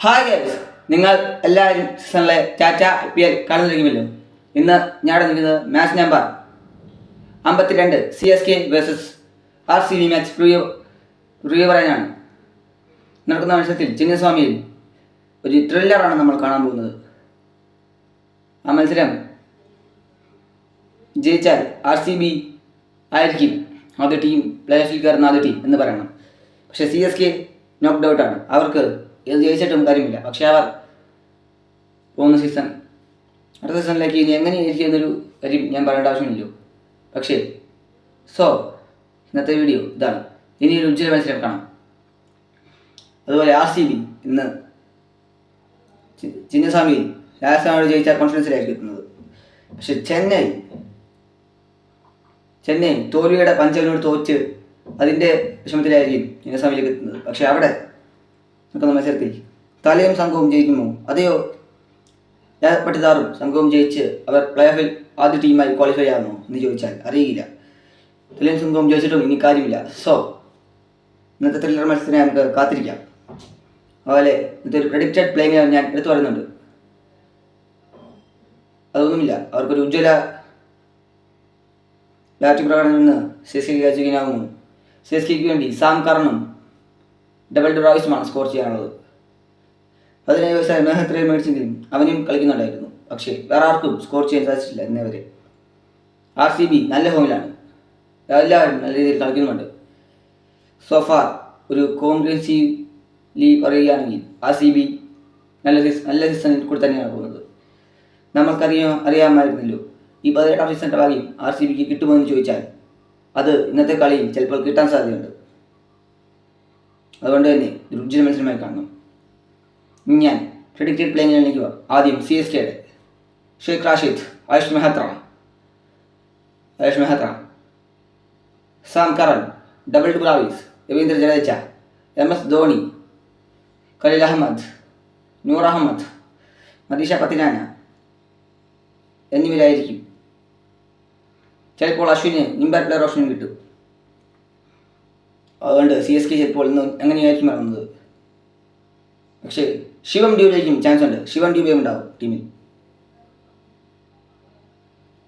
Hi guys, നിങ്ങൾ എല്ലാവരും സീസണിലെ ടാറ്റ IPL കാണുന്നിരിക്കുമല്ലോ. ഇന്ന് ഞാൻ നിൽക്കുന്നത് match number 52 CSK versus RCB match review പറയാനാണ്. നടക്കുന്ന മത്സരത്തിൽ ചിന്നസ്വാമിയിൽ ഒരു ത്രില്ലറാണ് നമ്മൾ കാണാൻ പോകുന്നത്. ആ മത്സരം ജയിച്ചാൽ RCB ആയിരിക്കും ആദ്യ ടീം, പ്ലേ ഓഫിൽ കയറുന്ന ആദ്യ ടീം എന്ന് പറയണം. പക്ഷേ CSK നോക്ക്ഡ് ഔട്ടാണ്. അവർക്ക് ഇത് ജയിച്ചിട്ടും കാര്യമില്ല. പക്ഷേ അവർ പോകുന്ന അടുത്ത സീസണിലേക്ക് ഇനി എങ്ങനെയായിരിക്കും എന്നൊരു കാര്യം ഞാൻ പറയേണ്ട ആവശ്യമില്ലല്ലോ. പക്ഷേ ഇന്നത്തെ വീഡിയോ ഇതാണ്. ഇനി ഒരു ഉജ്ജ്വല മത്സരം കാണാം. അതുപോലെ RCB ഇന്ന് ചിന്നസ്വാമിയിൽ രാജസ്ഥാനോട് ജയിച്ച കോൺഫിഡൻസിലായിരിക്കും എത്തുന്നത്. പക്ഷെ ചെന്നൈ തോൽവിയുടെ പഞ്ചവിനോട് തോറ്റ് അതിൻ്റെ വിഷമത്തിലായിരിക്കും ചിന്നസ്വാമിയിലേക്ക് എത്തുന്നത്. പക്ഷെ അവിടെ നടക്കുന്ന മത്സരത്തിൽ തലയും സംഘവും ജയിക്കുമോ, അതെയോ പട്ടിദാറും സംഘവും ജയിച്ച് അവർ പ്ലേ ഓഫിൽ ആദ്യ ടീമായി ക്വാളിഫൈ ആകുമോ എന്ന് ചോദിച്ചാൽ അറിയില്ല. തലയും സംഘവും ജയിച്ചിട്ടും ഇനി കാര്യമില്ല. ഇന്നത്തെ ത്രില്ലർ മത്സരത്തിനെ നമുക്ക് കാത്തിരിക്കാം. അതുപോലെ ഇന്നത്തെ ഒരു പ്രഡിക്റ്റഡ് പ്ലേയിങ് ഞാൻ എടുത്തു പറയുന്നുണ്ട്. അതൊന്നുമില്ല, അവർക്കൊരു ഉജ്ജ്വല ബാറ്റിംഗ് പ്രകടനം നിന്ന് CSK കാഴ്ചവെക്കാനാകുമോ. CSKക്ക് വേണ്ടി സാം കറണും ഡബിൾ ഡ്രോയിസുമാണ് സ്കോർ ചെയ്യാനുള്ളത്. 17 വയസ്സായ മെഹത്രയെ മേടിച്ചെങ്കിലും അവനും കളിക്കുന്നുണ്ടായിരുന്നു. പക്ഷേ വേറെ ആർക്കും സ്കോർ ചെയ്യാൻ സാധിച്ചിട്ടില്ല എന്നവരെ. RCB നല്ല ഫോമിലാണ്, എല്ലാവരും നല്ല രീതിയിൽ കളിക്കുന്നുണ്ട്. സോഫാർ ഒരു കോംപ്രിഹെൻസീവ്ലി പറയുകയാണെങ്കിൽ RCB നല്ല സീസണിൽ കൂടി തന്നെയാണ് പോകുന്നത്. അറിയാമായിരുന്നല്ലോ ഈ 18ാം സീസണിൻ്റെ ഭാഗ്യം RCBക്ക് കിട്ടുമോ എന്ന് ചോദിച്ചാൽ അത് ഇന്നത്തെ കളിയിൽ ചിലപ്പോൾ കിട്ടാൻ സാധ്യതയുണ്ട്. അതുകൊണ്ട് തന്നെ ഒരു ഉജ്ജ്വല മത്സരമായി കാണണം. ഞാൻ പ്രഡിക്റ്റഡ് പ്ലേയിങ്ങിലേക്ക് പോകാം. ആദ്യം CSKയുടെ ഷെയ്ഖ് റാഷിദ്, ആയുഷ് മെഹ്ത്ര, സാം കറൻ, ഡബിൾ ബ്രാവീസ്, രവീന്ദ്ര ജഡേജ, MS ധോണി, ഖലീൽ അഹമ്മദ്, നൂർ അഹമ്മദ്, മദീഷ പത്തിനാന എന്നിവരായിരിക്കും. ചിലപ്പോൾ അശ്വിന് ഇമ്പാക്ട് പ്ലെയർ ഓപ്ഷനും കിട്ടും. അതുകൊണ്ട് CSK ചിലപ്പോൾ ഇന്ന് എങ്ങനെയായിരിക്കും ഇറങ്ങുന്നത്. പക്ഷേ ശിവം ഡ്യൂബിലേക്കും ചാൻസ് ഉണ്ട്. ശിവം ഡ്യൂബയും ഉണ്ടാവും ടീമിൽ.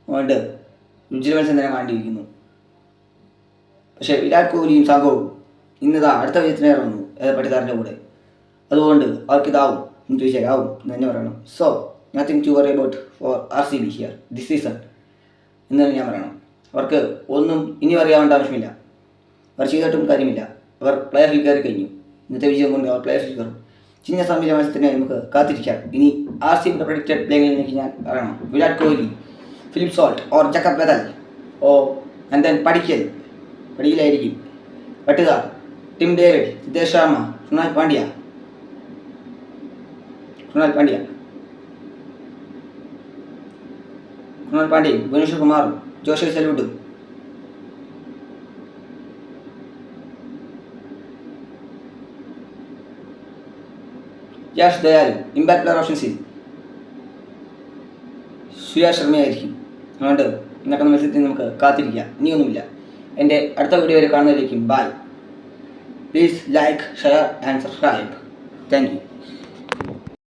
അതുകൊണ്ട് ഉജ്ജ്വല മത്സരം തന്നെ കാണേണ്ടിയിരിക്കുന്നു. പക്ഷേ വിരാട് കോഹ്ലിയും സംഘവും ഇന്നിതാ അടുത്ത വിജയത്തിന് ഇറങ്ങുന്നു പട്ടിദാറിൻ്റെ കൂടെ. അതുകൊണ്ട് അവർക്ക് ഇതാവും എന്ന് ചോദിച്ചാൽ ആവും എന്ന് തന്നെ പറയണം. Nothing to worry about for RCB here this season എന്ന് തന്നെ ഞാൻ പറയണം. അവർക്ക് ഒന്നും ഇനി അറിയാവേണ്ട ആവശ്യമില്ല. അവർ ചെയ്തിട്ടും കാര്യമില്ല. അവർ പ്ലേ ഓഫിൽ കയറി കഴിഞ്ഞു. ഇന്നത്തെ വിജയം കൊണ്ട് അവർ പ്ലേ ഓഫിൽ കയറും. ചിന്നസ്വാമി മത്സരത്തിനെ നമുക്ക് കാത്തിരിക്കാം. ഇനി RCBയുടെ പ്രഡിക്റ്റഡ് പ്ലേയിങ്ങിലേക്ക് ഞാൻ പറയണം. Virat Kohli, Philip Salt or Jacob Bethell and then പടിയിലായിരിക്കും പട്ടിദാർ, ടിം ഡേവിഡ്, ജിതേഷ് ശർമ്മ, കൃണാൽ പാണ്ഡ്യ, ഭുവനേശ്വർ കുമാറും ജോഷി സെൽവുഡും, യാഷ് ദയാലും, ഇമ്പാക്ട് പ്ലെയർ ഓപ്ഷൻസിൽ സുയാ ശർമ്മയായിരിക്കും. അതുകൊണ്ട് ഇന്നത്തെ മത്സരത്തിൽ നമുക്ക് കാത്തിരിക്കാം. ഇനിയൊന്നുമില്ല. എൻ്റെ അടുത്ത വീഡിയോ വരെ കാണുന്നതിലേക്കും bye. Please like, share and subscribe. Thank U.